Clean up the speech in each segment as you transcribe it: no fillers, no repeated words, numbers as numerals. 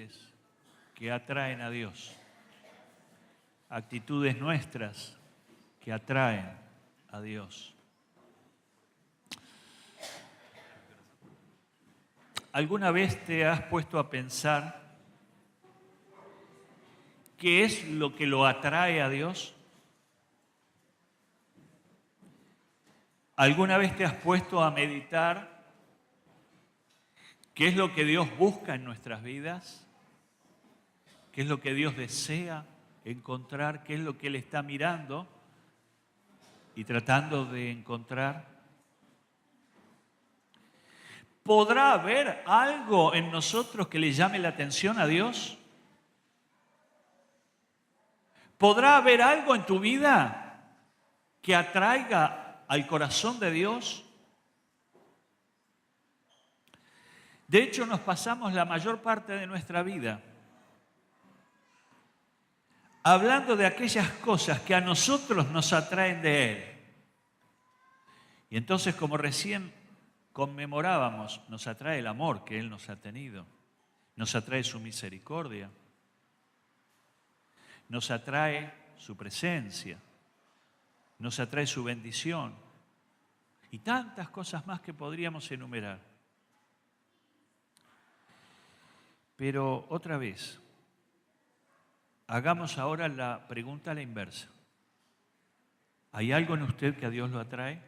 actitudes que atraen a Dios. Actitudes nuestras que atraen a Dios. ¿Alguna vez te has puesto a pensar qué es lo que lo atrae a Dios? ¿Alguna vez te has puesto a meditar qué es lo que Dios busca en nuestras vidas? ¿Qué es lo que Dios desea encontrar? ¿Qué es lo que Él está mirando y tratando de encontrar? ¿Podrá haber algo en nosotros que le llame la atención a Dios? ¿Podrá haber algo en tu vida que atraiga al corazón de Dios? De hecho, nos pasamos la mayor parte de nuestra vida hablando de aquellas cosas que a nosotros nos atraen de Él. Y entonces, como recién conmemorábamos, nos atrae el amor que Él nos ha tenido, nos atrae su misericordia, nos atrae su presencia, nos atrae su bendición y tantas cosas más que podríamos enumerar. Pero otra vez, hagamos ahora la pregunta a la inversa. ¿Hay algo en usted que a Dios lo atrae?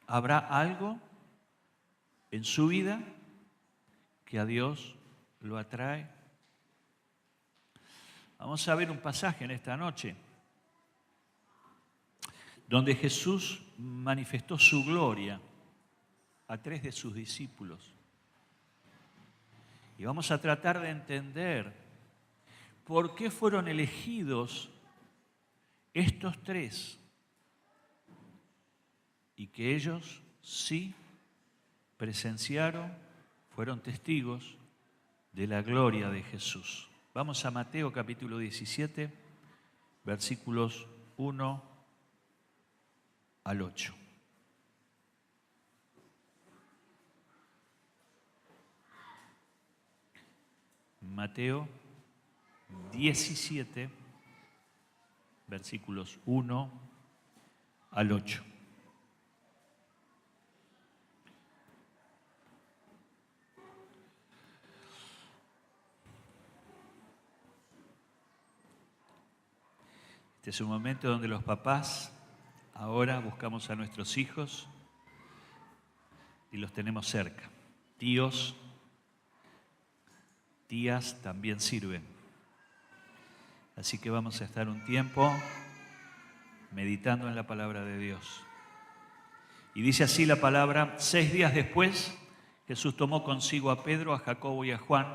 ¿Habrá algo en su vida que a Dios lo atrae? Vamos a ver un pasaje en esta noche donde Jesús manifestó su gloria a 3 de sus discípulos. Y vamos a tratar de entender por qué fueron elegidos estos 3 y que ellos sí presenciaron, fueron testigos de la gloria de Jesús. Vamos a Mateo capítulo 17, versículos 1 al 8. Mateo 17, versículos 1 al 8. Este es un momento donde los papás ahora buscamos a nuestros hijos y los tenemos cerca. Tíos, tías también sirven. Así que vamos a estar un tiempo meditando en la palabra de Dios. Y dice así la palabra: 6 días después, Jesús tomó consigo a Pedro, a Jacobo y a Juan,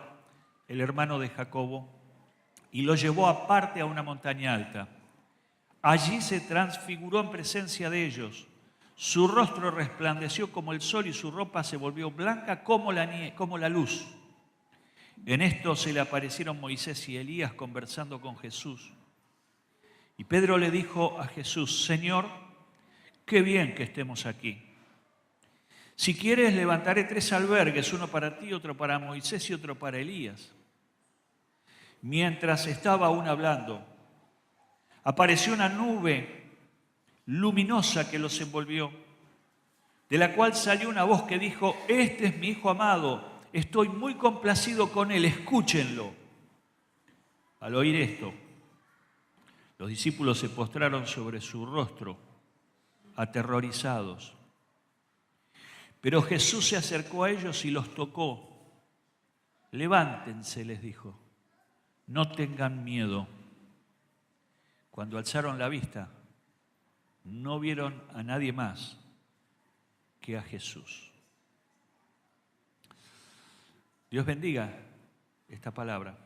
el hermano de Jacobo, y lo llevó aparte a una montaña alta. Allí se transfiguró en presencia de ellos. Su rostro resplandeció como el sol y su ropa se volvió blanca como la luz. En esto se le aparecieron Moisés y Elías conversando con Jesús. Y Pedro le dijo a Jesús: Señor, qué bien que estemos aquí. Si quieres, levantaré 3 albergues, uno para ti, otro para Moisés y otro para Elías. Mientras estaba aún hablando, apareció una nube luminosa que los envolvió, de la cual salió una voz que dijo: Este es mi Hijo amado, estoy muy complacido con él, escúchenlo. Al oír esto, los discípulos se postraron sobre su rostro, aterrorizados. Pero Jesús se acercó a ellos y los tocó. Levántense, les dijo, no tengan miedo. Cuando alzaron la vista, no vieron a nadie más que a Jesús. Dios bendiga esta palabra.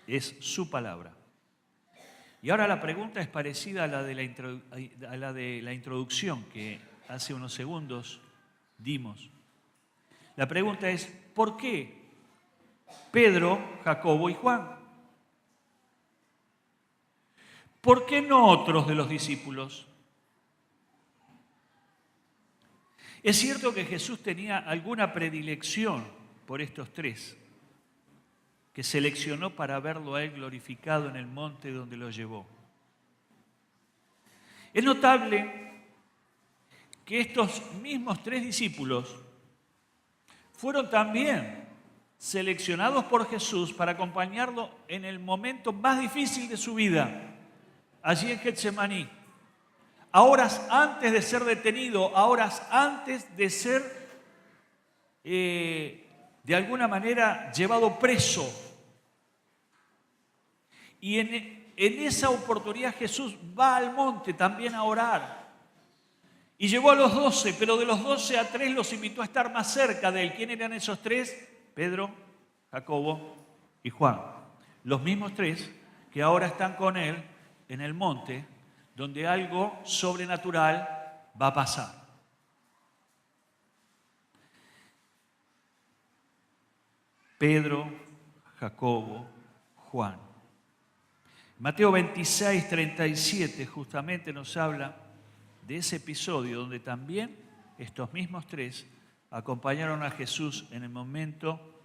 Es su palabra. Y ahora la pregunta es parecida a la de la introducción que hace unos segundos dimos. La pregunta es: ¿por qué Pedro, Jacobo y Juan? ¿Por qué no otros de los discípulos? Es cierto que Jesús tenía alguna predilección por estos tres, que seleccionó para verlo a él glorificado en el monte donde lo llevó. Es notable que estos mismos tres discípulos fueron también seleccionados por Jesús para acompañarlo en el momento más difícil de su vida, allí en Getsemaní, a horas antes de ser detenido, a horas antes de ser de alguna manera llevado preso. Y en esa oportunidad Jesús va al monte también a orar. Y llevó a los 12, pero de los 12 a 3 los invitó a estar más cerca de él. ¿Quién eran esos 3? Pedro, Jacobo y Juan. Los mismos 3 que ahora están con él en el monte, donde algo sobrenatural va a pasar. Pedro, Jacobo, Juan. Mateo 26, 37 justamente nos habla de ese episodio donde también estos mismos 3 acompañaron a Jesús en el momento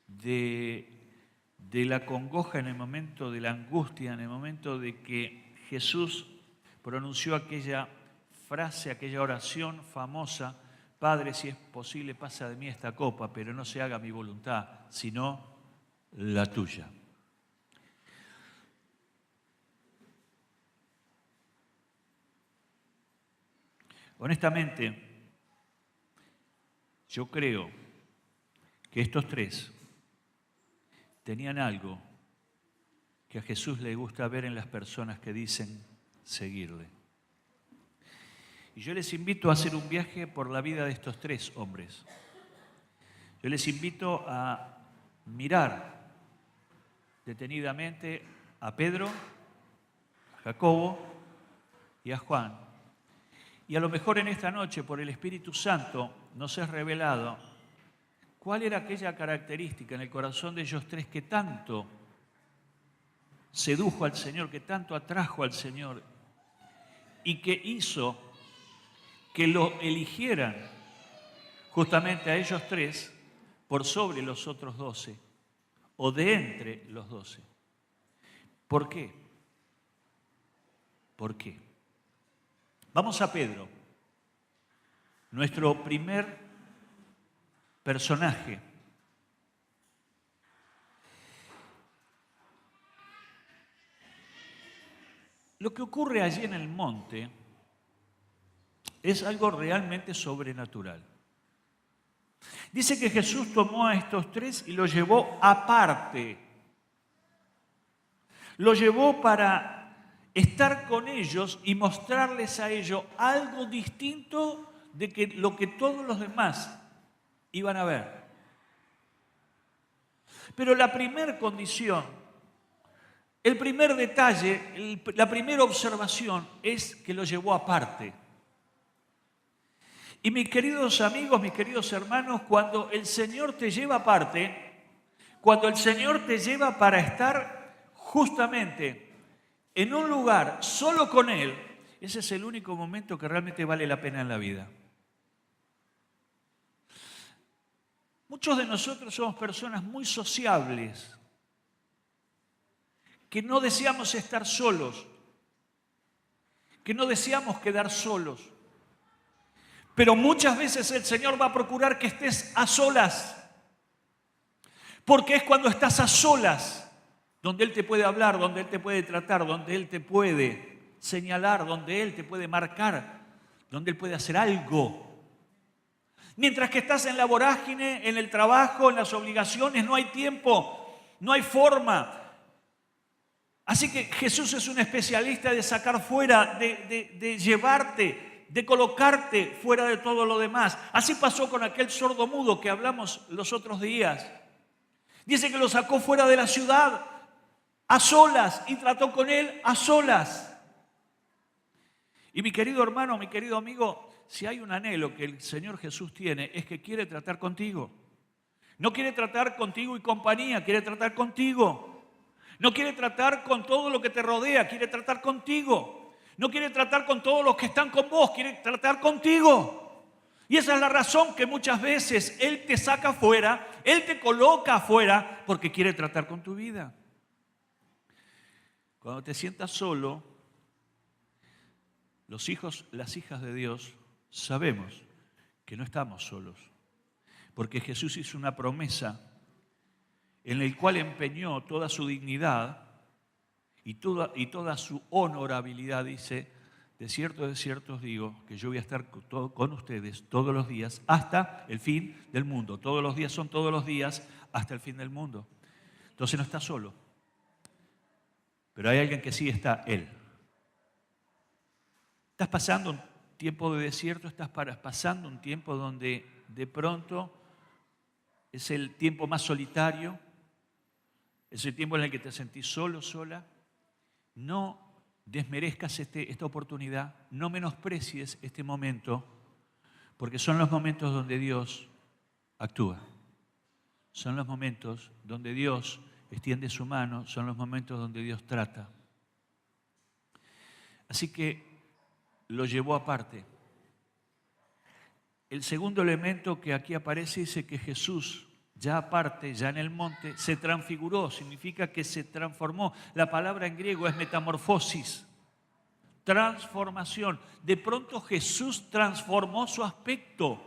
de la congoja, en el momento de la angustia, en el momento de que Jesús pronunció aquella frase, aquella oración famosa: Padre, si es posible, pasa de mí esta copa, pero no se haga mi voluntad, sino la tuya. Honestamente, yo creo que estos 3 tenían algo que a Jesús le gusta ver en las personas que dicen seguirle. Y yo les invito a hacer un viaje por la vida de estos 3 hombres. Yo les invito a mirar detenidamente a Pedro, a Jacobo y a Juan. Y a lo mejor en esta noche, por el Espíritu Santo, nos es revelado cuál era aquella característica en el corazón de ellos 3 que tanto sedujo al Señor, que tanto atrajo al Señor y que hizo que lo eligieran justamente a ellos 3 por sobre los otros 12 o de entre los 12. ¿Por qué? ¿Por qué? Vamos a Pedro, nuestro primer personaje. Lo que ocurre allí en el monte es algo realmente sobrenatural. Dice que Jesús tomó a estos 3 y los llevó aparte. Los llevó para estar con ellos y mostrarles a ellos algo distinto de que lo que todos los demás iban a ver. Pero la primera condición, el primer detalle, la primera observación es que lo llevó aparte. Y mis queridos amigos, mis queridos hermanos, cuando el Señor te lleva aparte, cuando el Señor te lleva para estar justamente en un lugar solo con Él, ese es el único momento que realmente vale la pena en la vida. Muchos de nosotros somos personas muy sociables, que no deseamos estar solos, que no deseamos quedar solos. Pero muchas veces el Señor va a procurar que estés a solas, porque es cuando estás a solas donde Él te puede hablar, donde Él te puede tratar, donde Él te puede señalar, donde Él te puede marcar, donde Él puede hacer algo. Mientras que estás en la vorágine, en el trabajo, en las obligaciones, no hay tiempo, no hay forma. Así que Jesús es un especialista de sacar fuera, de llevarte, de colocarte fuera de todo lo demás. Así pasó con aquel sordomudo que hablamos los otros días. Dice que lo sacó fuera de la ciudad, a solas, y trató con él a solas. Y mi querido hermano, mi querido amigo, si hay un anhelo que el Señor Jesús tiene, es que quiere tratar contigo. No quiere tratar contigo y compañía, quiere tratar contigo. No quiere tratar con todo lo que te rodea, quiere tratar contigo. No quiere tratar con todos los que están con vos, quiere tratar contigo. Y esa es la razón que muchas veces Él te saca afuera, Él te coloca afuera porque quiere tratar con tu vida. Cuando te sientas solo, los hijos, las hijas de Dios, sabemos que no estamos solos. Porque Jesús hizo una promesa en la cual empeñó toda su dignidad y toda su honorabilidad. Dice, de cierto os digo, que yo voy a estar con ustedes todos los días hasta el fin del mundo. Todos los días son todos los días hasta el fin del mundo. Entonces no está solo. Pero hay alguien que sí está, Él. Estás pasando un tiempo de desierto, estás pasando un tiempo donde de pronto es el tiempo más solitario, es el tiempo en el que te sentís solo, sola. No desmerezcas esta oportunidad, no menosprecies este momento, porque son los momentos donde Dios actúa. Son los momentos donde Dios extiende su mano, son los momentos donde Dios trata. Así que lo llevó aparte. El segundo elemento que aquí aparece dice que Jesús, ya aparte, ya en el monte, se transfiguró, significa que se transformó. La palabra en griego es metamorfosis, transformación. De pronto Jesús transformó su aspecto.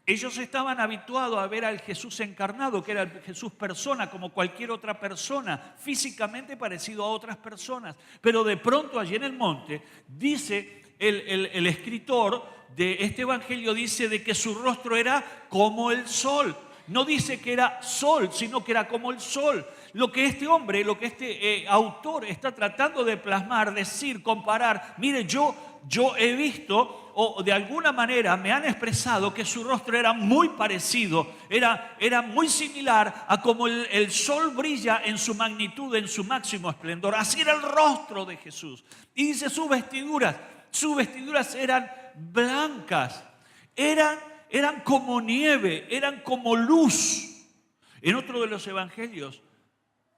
Ellos estaban habituados a ver al Jesús encarnado, que era el Jesús persona, como cualquier otra persona, físicamente parecido a otras personas. Pero de pronto allí en el monte, dice el escritor de este evangelio, dice de que su rostro era como el sol. No dice que era sol, sino que era como el sol. Lo que este hombre, lo que este autor está tratando de plasmar, decir, comparar, mire, yo he visto, o de alguna manera me han expresado que su rostro era muy parecido, era muy similar a como el sol brilla en su magnitud, en su máximo esplendor. Así era el rostro de Jesús. Y dice sus vestiduras eran blancas, eran como nieve, eran como luz. En otro de los evangelios,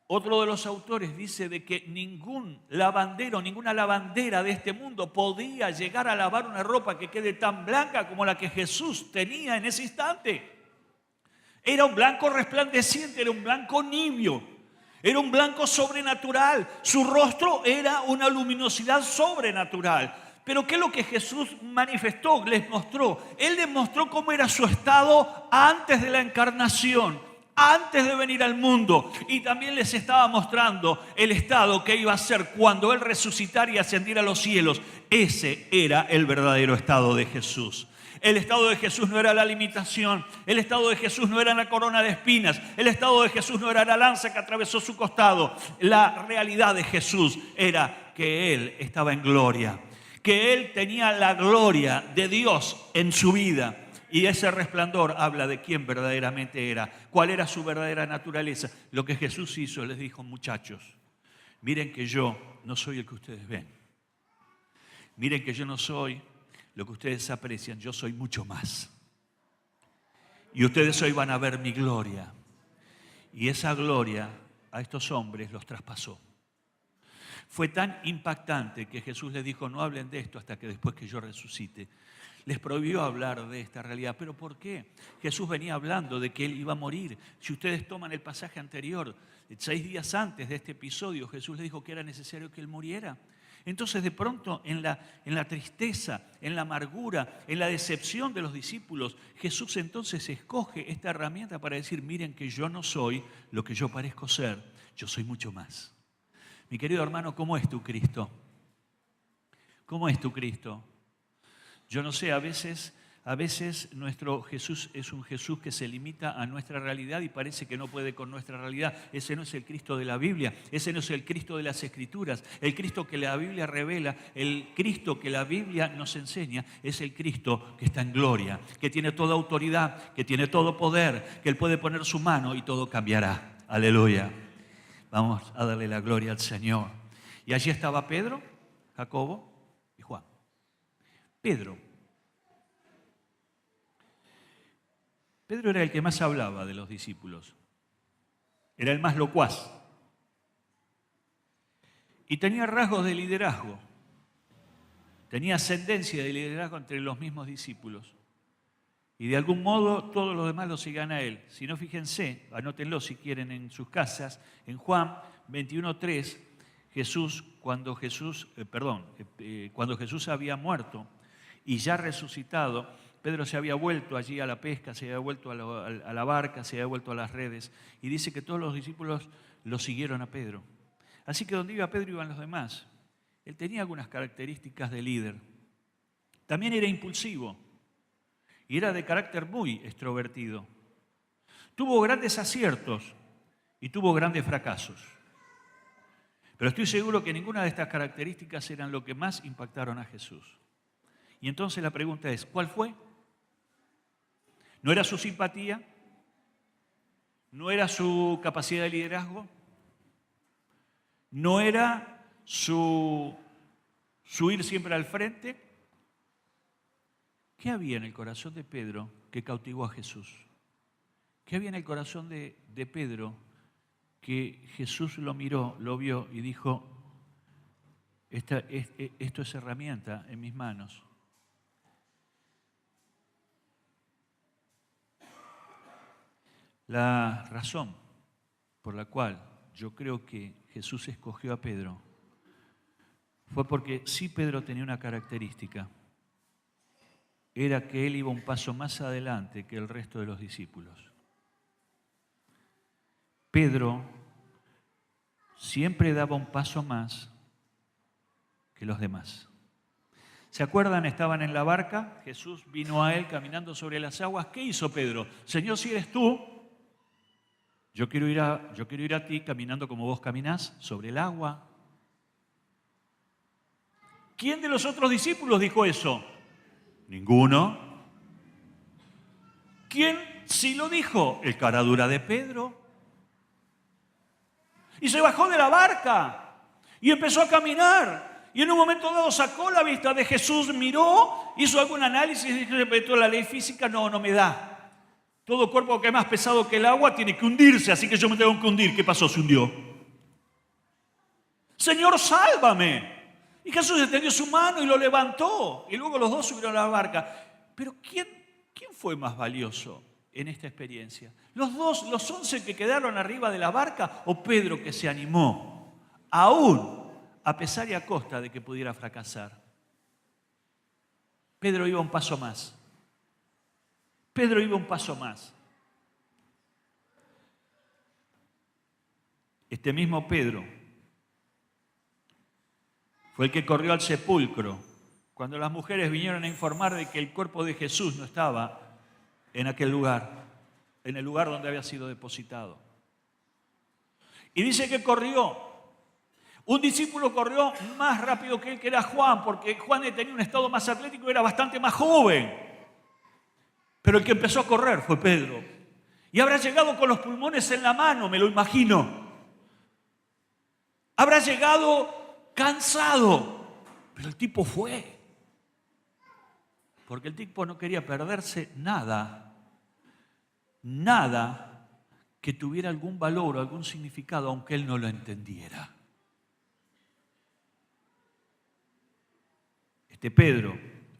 otro de los autores dice de que ningún lavandero, ninguna lavandera de este mundo podía llegar a lavar una ropa que quede tan blanca como la que Jesús tenía en ese instante. Era un blanco resplandeciente, era un blanco nibio, era un blanco sobrenatural. Su rostro era una luminosidad sobrenatural. Pero ¿qué es lo que Jesús manifestó, les mostró? Él les mostró cómo era su estado antes de la encarnación, antes de venir al mundo. Y también les estaba mostrando el estado que iba a ser cuando Él resucitara y ascendiera a los cielos. Ese era el verdadero estado de Jesús. El estado de Jesús no era la limitación. El estado de Jesús no era la corona de espinas. El estado de Jesús no era la lanza que atravesó su costado. La realidad de Jesús era que Él estaba en gloria, que Él tenía la gloria de Dios en su vida. Y ese resplandor habla de quién verdaderamente era, cuál era su verdadera naturaleza. Lo que Jesús hizo, les dijo, muchachos, miren que yo no soy el que ustedes ven. Miren que yo no soy lo que ustedes aprecian, yo soy mucho más. Y ustedes hoy van a ver mi gloria. Y esa gloria a estos hombres los traspasó. Fue tan impactante que Jesús les dijo, no hablen de esto hasta que después que yo resucite. Les prohibió hablar de esta realidad. ¿Pero por qué? Jesús venía hablando de que Él iba a morir. Si ustedes toman el pasaje anterior, 6 días antes de este episodio, Jesús les dijo que era necesario que Él muriera. Entonces de pronto en la tristeza, en la amargura, en la decepción de los discípulos, Jesús entonces escoge esta herramienta para decir, miren que yo no soy lo que yo parezco ser, yo soy mucho más. Mi querido hermano, ¿cómo es tu Cristo? ¿Cómo es tu Cristo? Yo no sé, a veces nuestro Jesús es un Jesús que se limita a nuestra realidad y parece que no puede con nuestra realidad. Ese no es el Cristo de la Biblia, ese no es el Cristo de las Escrituras. El Cristo que la Biblia revela, el Cristo que la Biblia nos enseña, es el Cristo que está en gloria, que tiene toda autoridad, que tiene todo poder, que Él puede poner su mano y todo cambiará. Aleluya. Vamos a darle la gloria al Señor. Y allí estaba Pedro, Jacobo y Juan. Pedro era el que más hablaba de los discípulos. Era el más locuaz. Y tenía rasgos de liderazgo. tenía ascendencia de liderazgo entre los mismos discípulos. Y de algún modo todos los demás lo seguían a él. Si no, fíjense, anótenlo si quieren en sus casas, en Juan 21:3, cuando Jesús había muerto y ya resucitado, Pedro se había vuelto allí a la pesca, se había vuelto a la barca, se había vuelto a las redes, y dice que todos los discípulos lo siguieron a Pedro. Así que donde iba Pedro iban los demás. Él tenía algunas características de líder. También era impulsivo y era de carácter muy extrovertido. Tuvo grandes aciertos y tuvo grandes fracasos. Pero estoy seguro que ninguna de estas características eran lo que más impactaron a Jesús. Y entonces la pregunta es, ¿cuál fue? ¿No era su simpatía? ¿No era su capacidad de liderazgo? ¿No era su ir siempre al frente? ¿Qué había en el corazón de Pedro que cautivó a Jesús? ¿Qué había en el corazón de Pedro que Jesús lo miró, lo vio y dijo, esto es herramienta en mis manos? La razón por la cual yo creo que Jesús escogió a Pedro fue porque sí, Pedro tenía una característica. Era que él iba un paso más adelante que el resto de los discípulos. Pedro siempre daba un paso más que los demás. ¿Se acuerdan? Estaban en la barca, Jesús vino a él caminando sobre las aguas. ¿Qué hizo Pedro? Señor, si eres tú, yo quiero ir a ti caminando como vos caminás sobre el agua. ¿Quién de los otros discípulos dijo eso? Ninguno. ¿Quién sí lo dijo? El cara dura de Pedro. Y se bajó de la barca y empezó a caminar. Y en un momento dado sacó la vista de Jesús, miró, hizo algún análisis y dijo, la ley física no me da. Todo cuerpo que es más pesado que el agua tiene que hundirse, así que yo me tengo que hundir. ¿Qué pasó? Se hundió. Señor, sálvame. Y Jesús extendió su mano y lo levantó. Y luego los dos subieron a la barca. Pero ¿quién fue más valioso en esta experiencia? ¿Los 11 que quedaron arriba de la barca o Pedro que se animó? Aún a pesar y a costa de que pudiera fracasar. Pedro iba un paso más. Pedro iba un paso más. Este mismo Pedro fue el que corrió al sepulcro cuando las mujeres vinieron a informar de que el cuerpo de Jesús no estaba en aquel lugar, en el lugar donde había sido depositado. Y dice que corrió. Un discípulo corrió más rápido que él, que era Juan, porque Juan tenía un estado más atlético y era bastante más joven. Pero el que empezó a correr fue Pedro. Y habrá llegado con los pulmones en la mano, me lo imagino. Habrá llegado cansado, pero el tipo fue. Porque el tipo no quería perderse nada que tuviera algún valor o algún significado, aunque él no lo entendiera. Este Pedro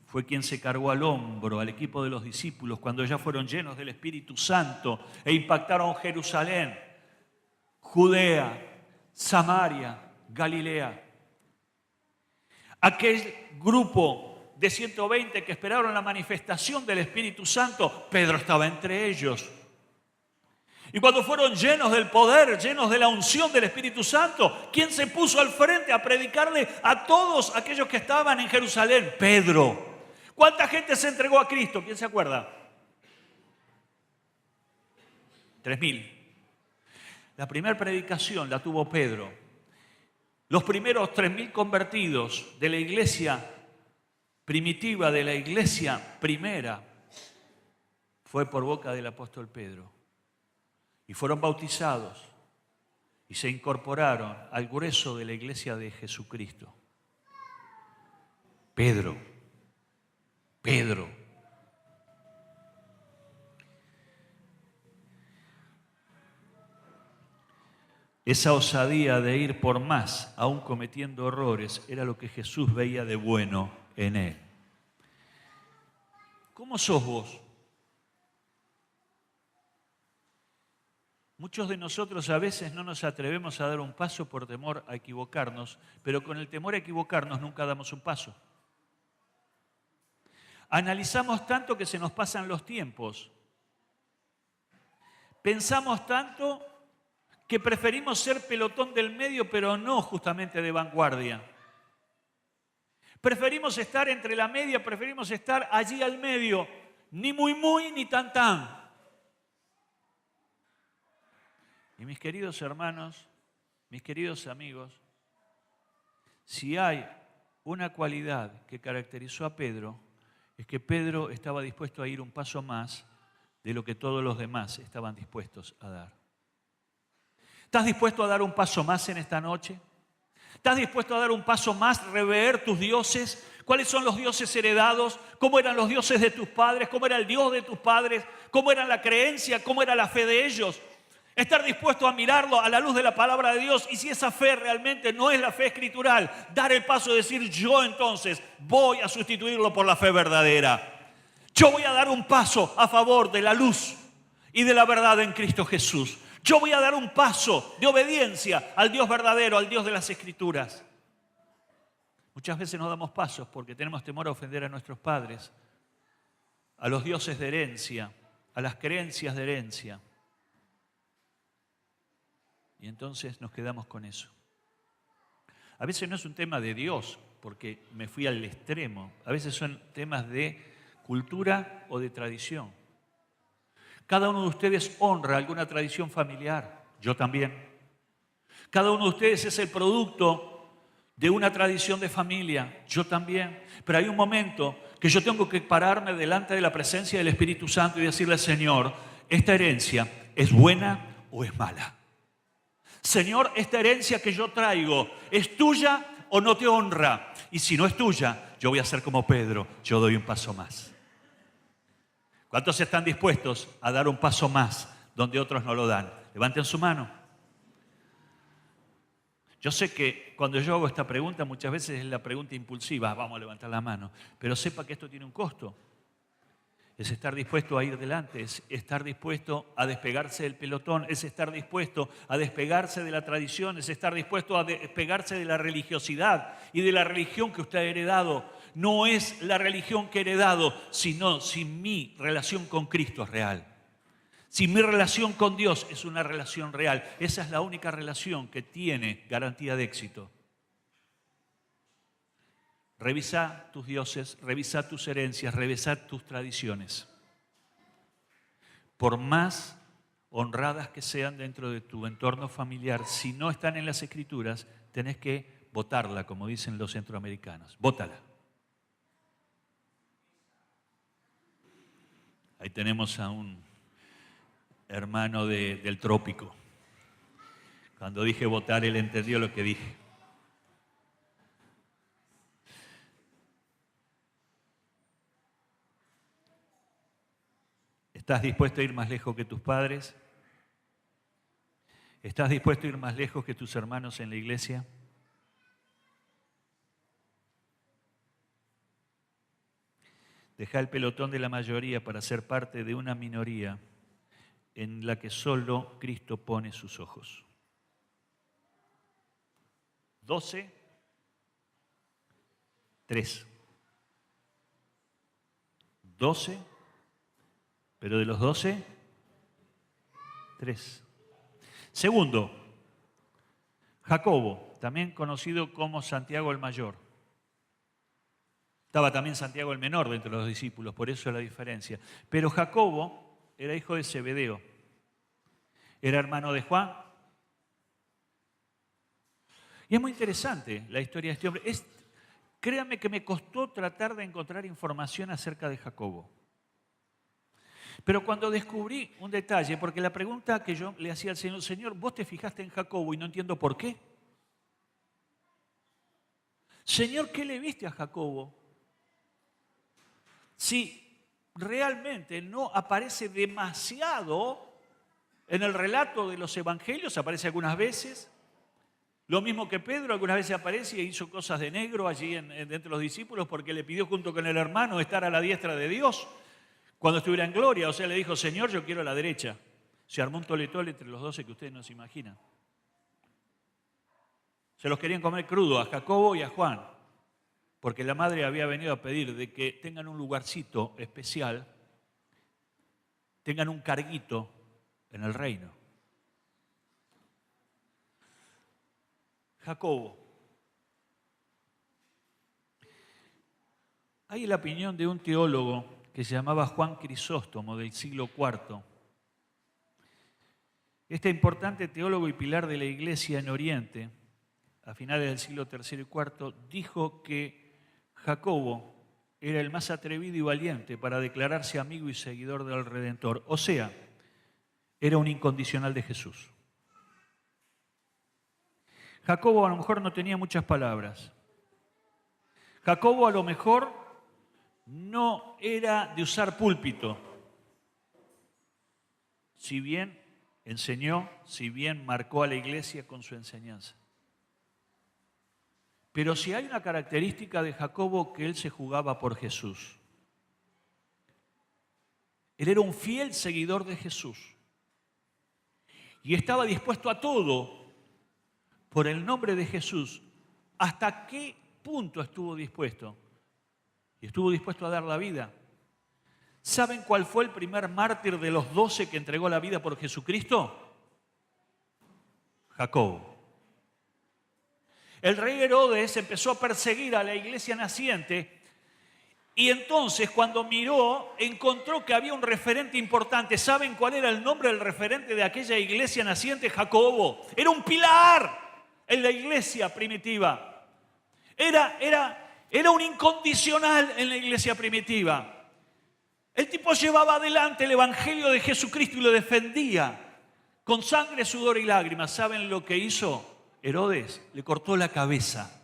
fue quien se cargó al hombro al equipo de los discípulos cuando ya fueron llenos del Espíritu Santo e impactaron Jerusalén, Judea, Samaria, Galilea. Aquel grupo de 120 que esperaron la manifestación del Espíritu Santo, Pedro estaba entre ellos. Y cuando fueron llenos del poder, llenos de la unción del Espíritu Santo, ¿quién se puso al frente a predicarle a todos aquellos que estaban en Jerusalén? Pedro. ¿Cuánta gente se entregó a Cristo? ¿Quién se acuerda? 3.000. La primera predicación la tuvo Pedro. Los primeros 3.000 convertidos de la iglesia primitiva, de la iglesia primera, fue por boca del apóstol Pedro. Y fueron bautizados y se incorporaron al grueso de la iglesia de Jesucristo. Pedro. Esa osadía de ir por más, aún cometiendo errores, era lo que Jesús veía de bueno en Él. ¿Cómo sos vos? Muchos de nosotros a veces no nos atrevemos a dar un paso por temor a equivocarnos, pero con el temor a equivocarnos nunca damos un paso. Analizamos tanto que se nos pasan los tiempos. Pensamos tanto que preferimos ser pelotón del medio, pero no justamente de vanguardia. Preferimos estar entre la media, preferimos estar allí al medio, ni muy ni tan. Y mis queridos hermanos, mis queridos amigos, si hay una cualidad que caracterizó a Pedro, es que Pedro estaba dispuesto a ir un paso más de lo que todos los demás estaban dispuestos a dar. ¿Estás dispuesto a dar un paso más en esta noche? ¿Estás dispuesto a dar un paso más, rever tus dioses? ¿Cuáles son los dioses heredados? ¿Cómo eran los dioses de tus padres? ¿Cómo era el Dios de tus padres? ¿Cómo era la creencia? ¿Cómo era la fe de ellos? Estar dispuesto a mirarlo a la luz de la palabra de Dios, y si esa fe realmente no es la fe escritural, dar el paso de decir: yo entonces voy a sustituirlo por la fe verdadera. Yo voy a dar un paso a favor de la luz y de la verdad en Cristo Jesús. Yo voy a dar un paso de obediencia al Dios verdadero, al Dios de las Escrituras. Muchas veces no damos pasos porque tenemos temor a ofender a nuestros padres, a los dioses de herencia, a las creencias de herencia. Y entonces nos quedamos con eso. A veces no es un tema de Dios, porque me fui al extremo. A veces son temas de cultura o de tradición. Cada uno de ustedes honra alguna tradición familiar. Yo también. Cada uno de ustedes es el producto de una tradición de familia. Yo también. Pero hay un momento que yo tengo que pararme delante de la presencia del Espíritu Santo y decirle: Señor, ¿esta herencia es buena o es mala? Señor, esta herencia que yo traigo, ¿es tuya o no te honra? Y si no es tuya, yo voy a ser como Pedro, yo doy un paso más. ¿Cuántos están dispuestos a dar un paso más donde otros no lo dan? Levanten su mano. Yo sé que cuando yo hago esta pregunta, muchas veces es la pregunta impulsiva: vamos a levantar la mano. Pero sepa que esto tiene un costo. Es estar dispuesto a ir delante, es estar dispuesto a despegarse del pelotón, es estar dispuesto a despegarse de la tradición, es estar dispuesto a despegarse de la religiosidad y de la religión que usted ha heredado. No es la religión que he heredado, sino si mi relación con Cristo es real. Si mi relación con Dios es una relación real, esa es la única relación que tiene garantía de éxito. Revisa tus dioses, revisa tus herencias, revisa tus tradiciones. Por más honradas que sean dentro de tu entorno familiar, si no están en las Escrituras, tenés que botarla, como dicen los centroamericanos. Bótala. Ahí tenemos a un hermano del trópico. Cuando dije votar, él entendió lo que dije. ¿Estás dispuesto a ir más lejos que tus padres? ¿Estás dispuesto a ir más lejos que tus hermanos en la iglesia? Deja el pelotón de la mayoría para ser parte de una minoría en la que solo Cristo pone sus ojos. 12, 3. 12, pero de los 12, 3. Segundo, Jacobo, también conocido como Santiago el Mayor. Estaba también Santiago el Menor dentro de los discípulos, por eso la diferencia. Pero Jacobo era hijo de Zebedeo, era hermano de Juan. Y es muy interesante la historia de este hombre. Créanme que me costó tratar de encontrar información acerca de Jacobo. Pero cuando descubrí un detalle, porque la pregunta que yo le hacía al Señor: Señor, vos te fijaste en Jacobo y no entiendo por qué. Señor, ¿qué le viste a Jacobo? Si realmente no aparece demasiado en el relato de los evangelios, aparece algunas veces, Lo mismo que Pedro algunas veces aparece y hizo cosas de negro allí entre los discípulos porque le pidió junto con el hermano estar a la diestra de Dios cuando estuviera en gloria. O sea, le dijo, Señor, yo quiero a la derecha. Se armó un tole-tole entre los 12 que ustedes no se imaginan. Se los querían comer crudo a Jacobo y a Juan, porque la madre había venido a pedir de que tengan un lugarcito especial, tengan un carguito en el reino. Jacobo. Hay la opinión de un teólogo que se llamaba Juan Crisóstomo del siglo IV. Este importante teólogo y pilar de la Iglesia en Oriente, a finales del siglo III y IV, dijo que Jacobo era el más atrevido y valiente para declararse amigo y seguidor del Redentor. O sea, era un incondicional de Jesús. Jacobo a lo mejor no tenía muchas palabras. Jacobo a lo mejor no era de usar púlpito. Si bien enseñó, si bien marcó a la iglesia con su enseñanza. Pero si hay una característica de Jacobo, que él se jugaba por Jesús. Él era un fiel seguidor de Jesús. Y estaba dispuesto a todo por el nombre de Jesús. ¿Hasta qué punto estuvo dispuesto? Y estuvo dispuesto a dar la vida. ¿Saben cuál fue el primer mártir de los 12 que entregó la vida por Jesucristo? Jacobo. El rey Herodes empezó a perseguir a la iglesia naciente y entonces cuando miró encontró que había un referente importante. ¿Saben cuál era el nombre del referente de aquella iglesia naciente? Jacobo. Era un pilar en la iglesia primitiva. Era un incondicional en la iglesia primitiva. El tipo llevaba adelante el evangelio de Jesucristo y lo defendía con sangre, sudor y lágrimas. ¿Saben lo que hizo Herodes? Le cortó la cabeza.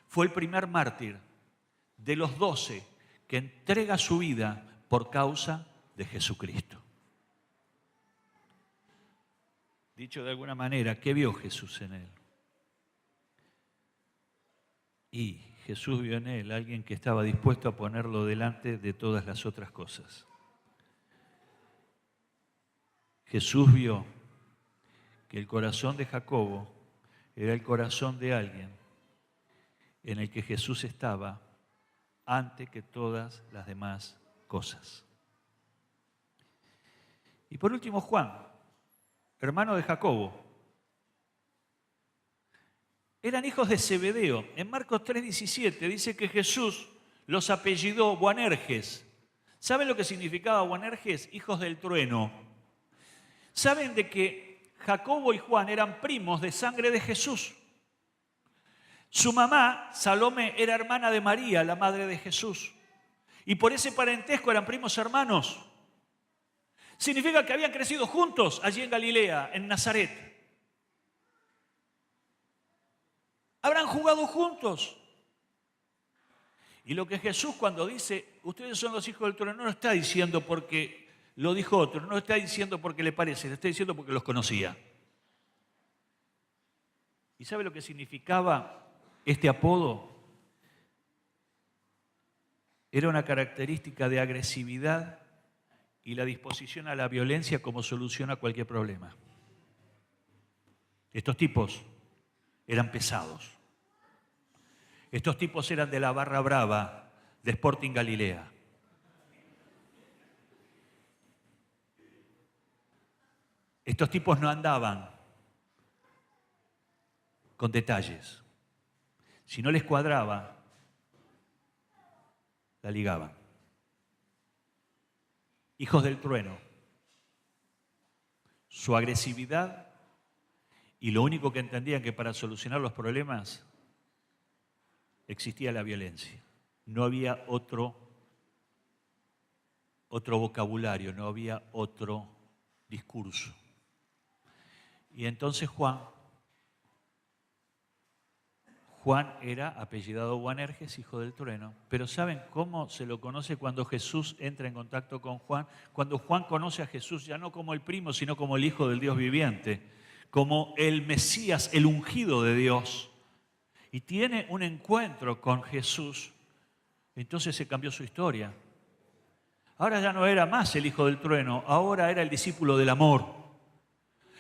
Fue el primer mártir de los 12 que entrega su vida por causa de Jesucristo. Dicho de alguna manera, ¿qué vio Jesús en él? Y Jesús vio en él a alguien que estaba dispuesto a ponerlo delante de todas las otras cosas. Jesús vio que el corazón de Jacobo era el corazón de alguien en el que Jesús estaba antes que todas las demás cosas. Y por último, Juan, hermano de Jacobo. Eran hijos de Zebedeo. En Marcos 3:17 dice que Jesús los apellidó Boanerges. ¿Saben lo que significaba Boanerges? Hijos del trueno. ¿Saben de que Jacobo y Juan eran primos de sangre de Jesús? Su mamá, Salomé, era hermana de María, la madre de Jesús. Y por ese parentesco eran primos hermanos. Significa que habían crecido juntos allí en Galilea, en Nazaret. Habrán jugado juntos. Y lo que Jesús cuando dice, ustedes son los hijos del trueno, no lo está diciendo porque lo dijo otro, no lo está diciendo porque le parece, lo está diciendo porque los conocía. ¿Y sabe lo que significaba este apodo? Era una característica de agresividad y la disposición a la violencia como solución a cualquier problema. Estos tipos eran pesados. Estos tipos eran de la barra brava de Sporting Galilea. Estos tipos no andaban con detalles. Si no les cuadraba, la ligaban. Hijos del trueno. Su agresividad y lo único que entendían que para solucionar los problemas existía la violencia. No había otro vocabulario, no había otro discurso. Y entonces Juan era apellidado Boanerges, hijo del trueno. Pero ¿saben cómo se lo conoce cuando Jesús entra en contacto con Juan? Cuando Juan conoce a Jesús ya no como el primo, sino como el hijo del Dios viviente. como el Mesías, el ungido de Dios, y tiene un encuentro con Jesús, entonces se cambió su historia. Ahora ya no era más el hijo del trueno, ahora era el discípulo del amor.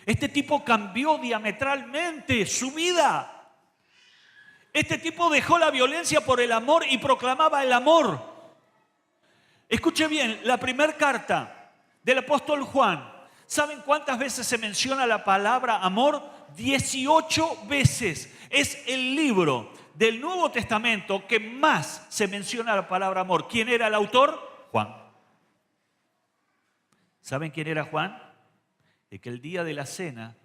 Este tipo cambió diametralmente su vida. Este tipo dejó la violencia por el amor y proclamaba el amor. Escuche bien, la primera carta del apóstol Juan, ¿saben cuántas veces se menciona la palabra amor? 18 veces. Es el libro del Nuevo Testamento que más se menciona la palabra amor. ¿Quién era el autor? Juan. ¿Saben quién era Juan? El que el día de la cena,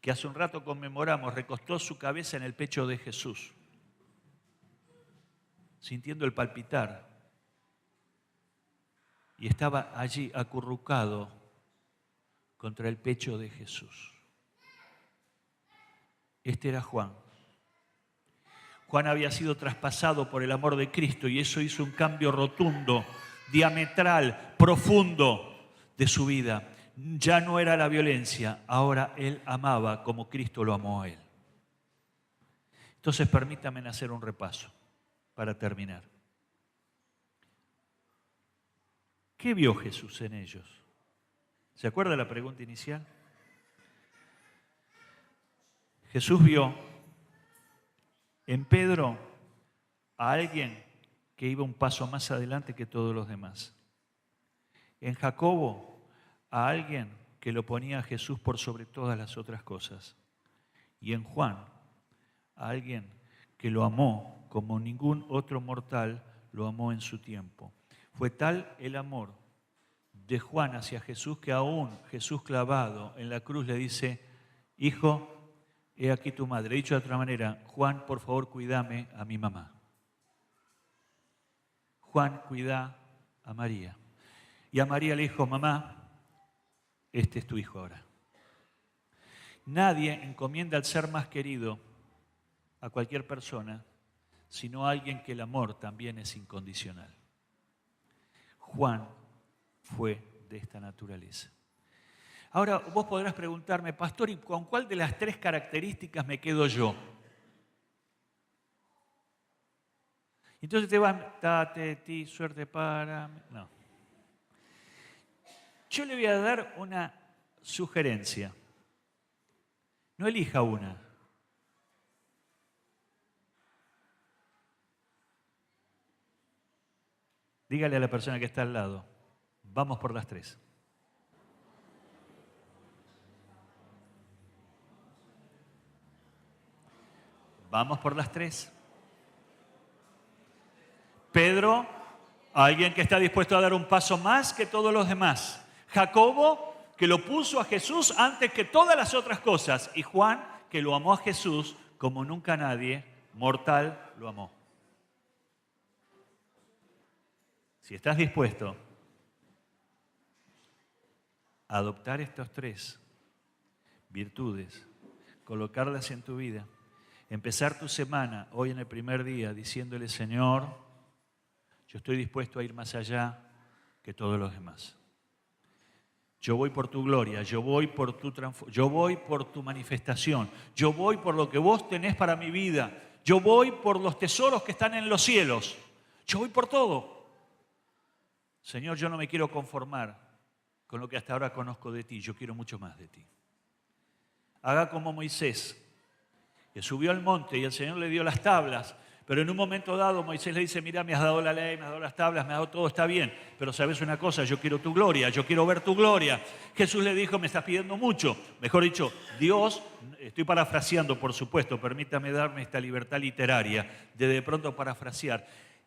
que hace un rato conmemoramos, recostó su cabeza en el pecho de Jesús, sintiendo el palpitar. Y estaba allí acurrucado contra el pecho de Jesús. Este era Juan. Juan había sido traspasado por el amor de Cristo y eso hizo un cambio rotundo, diametral, profundo de su vida. Ya no era la violencia, ahora él amaba como Cristo lo amó a él. Entonces permítanme hacer un repaso para terminar. ¿Qué vio Jesús en ellos? ¿Se acuerda la pregunta inicial? Jesús vio en Pedro a alguien que iba un paso más adelante que todos los demás. En Jacobo, a alguien que lo ponía a Jesús por sobre todas las otras cosas. Y en Juan, a alguien que lo amó como ningún otro mortal lo amó en su tiempo. Fue tal el amor de Juan hacia Jesús que aún Jesús clavado en la cruz le dice: hijo, he aquí tu madre. Dicho de otra manera, Juan, por favor, cuídame a mi mamá. Juan, cuida a María. Y a María le dijo: mamá, este es tu hijo ahora. Nadie encomienda al ser más querido a cualquier persona, sino a alguien que el amor también es incondicional. Juan fue de esta naturaleza. Ahora vos podrás preguntarme: pastor, ¿y con cuál de las tres características me quedo yo? Entonces te van, ti, suerte para... No. Yo le voy a dar una sugerencia. No elija una. Dígale a la persona que está al lado: vamos por las tres. Vamos por las tres. Pedro, alguien que está dispuesto a dar un paso más que todos los demás. Jacobo, que lo puso a Jesús antes que todas las otras cosas. Y Juan, que lo amó a Jesús como nunca nadie mortal lo amó. Si estás dispuesto a adoptar estas tres virtudes, colocarlas en tu vida, empezar tu semana hoy en el primer día diciéndole: Señor, yo estoy dispuesto a ir más allá que todos los demás. Yo voy por tu gloria, yo voy por tu manifestación, yo voy por lo que vos tenés para mi vida, yo voy por los tesoros que están en los cielos, yo voy por todo. Señor, yo no me quiero conformar con lo que hasta ahora conozco de ti, yo quiero mucho más de ti. Haga como Moisés, que subió al monte y el Señor le dio las tablas, pero en un momento dado Moisés le dice: mira, me has dado la ley, me has dado las tablas, me has dado todo, está bien, pero sabes una cosa, yo quiero tu gloria, yo quiero ver tu gloria. Jesús le dijo: me estás pidiendo mucho. Mejor dicho, Dios, estoy parafraseando por supuesto, permítame darme esta libertad literaria de pronto parafrasear.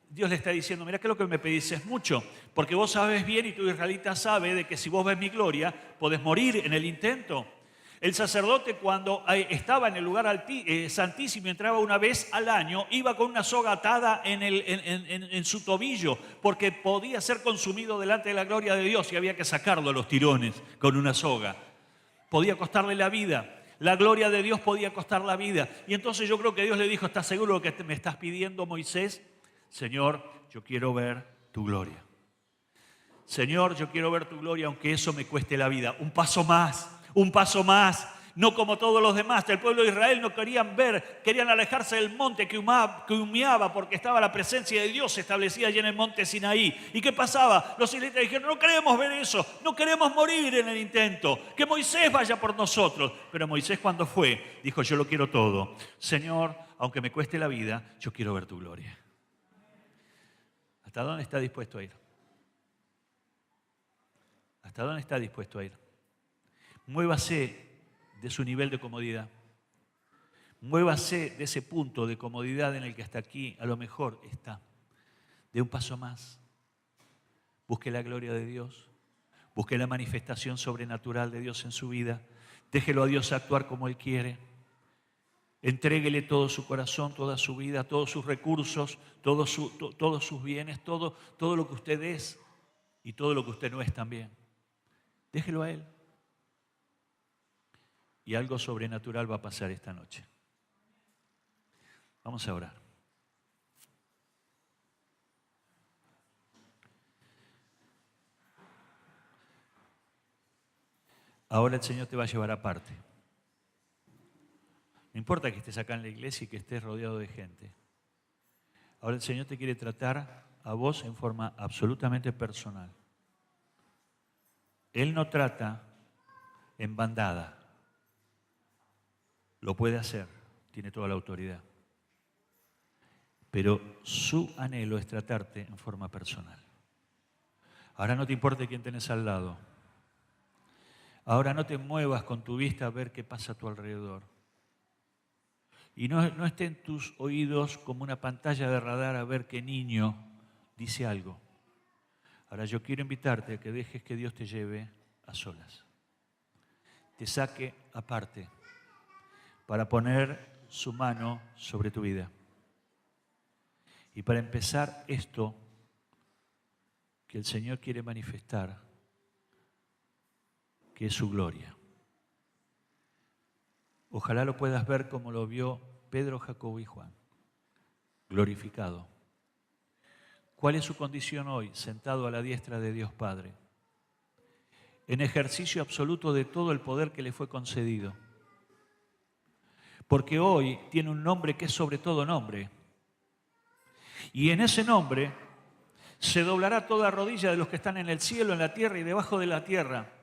Dios le está diciendo: mira que lo que me pedís es mucho, porque vos sabes bien y tu israelita sabe de que si vos ves mi gloria, podés morir en el intento. El sacerdote, cuando estaba en el lugar santísimo, entraba una vez al año, iba con una soga atada en su tobillo, porque podía ser consumido delante de la gloria de Dios y había que sacarlo a los tirones con una soga. Podía costarle la vida. La gloria de Dios podía costar la vida. Y entonces yo creo que Dios le dijo: ¿estás seguro de lo que me estás pidiendo, Moisés? Señor, yo quiero ver tu gloria. Señor, yo quiero ver tu gloria, aunque eso me cueste la vida. Un paso más. Un paso más. no como todos los demás. El pueblo de Israel no querían ver, querían alejarse del monte que humeaba porque estaba la presencia de Dios establecida allí en el monte Sinaí. ¿Y qué pasaba? Los israelitas dijeron, no queremos ver eso, no queremos morir en el intento, que Moisés vaya por nosotros. Pero Moisés cuando fue, dijo, yo lo quiero todo. Señor, aunque me cueste la vida, yo quiero ver tu gloria. ¿Hasta dónde está dispuesto a ir? ¿Hasta dónde está dispuesto a ir? Muévase de su nivel de comodidad. Muévase de ese punto de comodidad en el que hasta aquí a lo mejor está. De un paso más. Busque la gloria de Dios. Busque la manifestación sobrenatural de Dios en su vida. Déjelo a Dios actuar como Él quiere. Entréguele todo su corazón, toda su vida, todos sus recursos, todos sus bienes, todo lo que usted es y todo lo que usted no es también. Déjelo a Él. Y algo sobrenatural va a pasar esta noche. Vamos a orar. Ahora el Señor te va a llevar aparte. No importa que estés acá en la iglesia y que estés rodeado de gente. Ahora el Señor te quiere tratar a vos en forma absolutamente personal. Él no trata en bandada. Lo puede hacer, tiene toda la autoridad. Pero su anhelo es tratarte en forma personal. Ahora no te importe quién tenés al lado. Ahora no te muevas con tu vista a ver qué pasa a tu alrededor. Y no esté en tus oídos como una pantalla de radar a ver qué niño dice algo. Ahora yo quiero invitarte a que dejes que Dios te lleve a solas. Te saque aparte para poner su mano sobre tu vida. Y para empezar esto que el Señor quiere manifestar, que es su gloria. Ojalá lo puedas ver como lo vio Pedro, Jacobo y Juan, glorificado. ¿Cuál es su condición hoy, sentado a la diestra de Dios Padre? En ejercicio absoluto de todo el poder que le fue concedido. Porque hoy tiene un nombre que es sobre todo nombre. Y en ese nombre se doblará toda rodilla de los que están en el cielo, en la tierra y debajo de la tierra.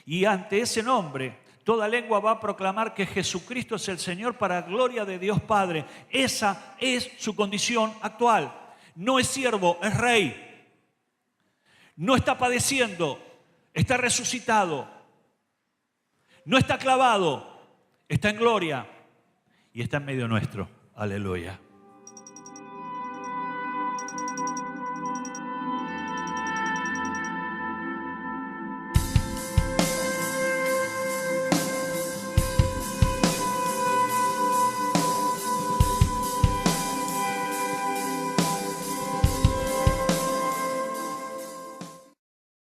Y ante ese nombre, toda lengua va a proclamar que Jesucristo es el Señor para gloria de Dios Padre. Esa es su condición actual. No es siervo, es rey. No está padeciendo, está resucitado. No está clavado, está en gloria y está en medio nuestro. Aleluya.